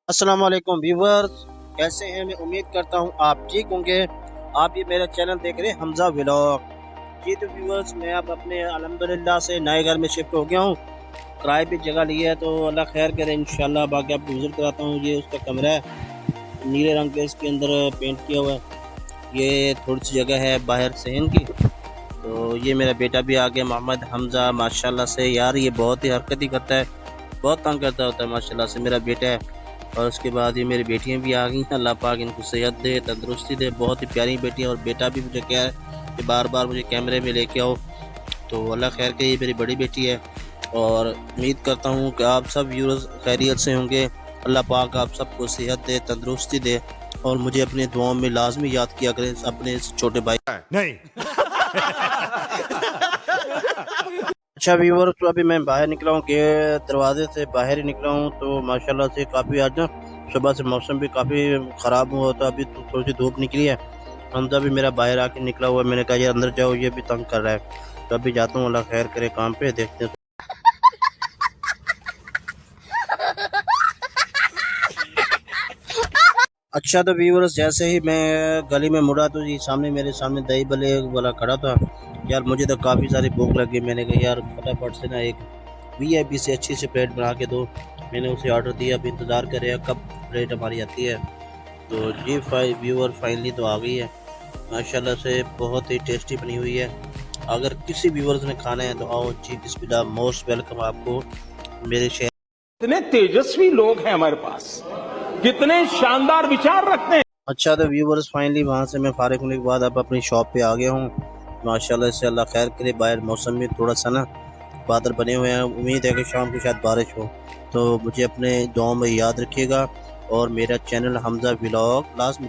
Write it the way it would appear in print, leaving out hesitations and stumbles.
अस्सलाम वालेकुम व्यूवर्स, कैसे हैं? मैं उम्मीद करता हूं आप ठीक होंगे। आप ये मेरा चैनल देख रहे हैं हमजा व्लॉग। जी तो व्यूवर्स, मैं अब अपने अल्हम्दुलिल्लाह से नए घर में शिफ्ट हो गया हूं। किराए पे जगह लिया है तो अल्लाह खैर करे इंशाल्लाह। बाकी आपको विजिट कराता हूं। ये उसका कमरा है, नीले रंग के इसके अंदर पेंट किया हुआ है। ये थोड़ी सी जगह है बाहर सहन की। तो ये मेरा बेटा भी आ गया, मोहम्मद हमजा। माशाल्लाह से यार ये बहुत ही हरकत ही करता है, बहुत तंग करता होता है माशाल्लाह से मेरा बेटा है। और उसके बाद ये मेरी बेटियां भी आ गई हैं। अल्लाह पाक इनको सेहत दे, तंदुरुस्ती दे। बहुत ही प्यारी बेटियां। और बेटा भी मुझे कह रहा है कि बार बार मुझे कैमरे में लेके आओ। तो अल्लाह खैर के, ये मेरी बड़ी बेटी है। और उम्मीद करता हूँ कि आप सब व्यूअर्स खैरियत से होंगे। अल्लाह पाक आप सबको सेहत दे, तंदुरुस्ती दे। और मुझे अपने दुआओं में लाजमी याद किया करें अपने इस छोटे भाई नहीं। अच्छा व्यूअर्स, तो अभी मैं बाहर निकला हूँ के दरवाजे से बाहर ही निकला हूँ। तो माशाल्लाह से काफ़ी आज ना सुबह से मौसम भी काफ़ी ख़राब हुआ था। अभी तो थोड़ी सी धूप निकली है। हमजा भी मेरा बाहर आके निकला हुआ है। मैंने कहा ये अंदर जाओ, ये भी तंग कर रहा है। तो अभी जाता हूँ, अल्लाह खैर करे, काम पे देखते हैं। अच्छा तो व्यूअर्स, जैसे ही मैं गली में मुड़ा तो ये सामने मेरे सामने दही भल्ले वाला खड़ा था। यार मुझे तो काफ़ी सारी भूख लगी। मैंने कहा यार फटाफट से ना एक वीआईपी से अच्छी सी प्लेट बना के दो। मैंने उसे ऑर्डर दिया, अभी इंतज़ार कर रहे हैं कब प्लेट हमारी आती है। तो जी व्यूअर फाइनली तो आ गई है। माशाल्लाह से बहुत ही टेस्टी बनी हुई है। अगर किसी व्यूअर्स ने खाना है तो आओ जी, बिस्मिल्लाह, मोस्ट वेलकम आपको मेरे शहर। कितने तेजस्वी लोग हैं हमारे पास, कितने शानदार विचार रखते हैं। अच्छा तो व्यूअर्स, फाइनली वहाँ से मैं फारिग होने के बाद अब अपनी शॉप पे आ गया हूँ। माशाल्लाह से अल्लाह खैर करे। बाहर मौसम में थोड़ा सा ना बादल बने हुए हैं। उम्मीद है कि शाम को शायद बारिश हो। तो मुझे अपने दुआओं में याद रखिएगा। और मेरा चैनल हमजा व्लॉग लाजमी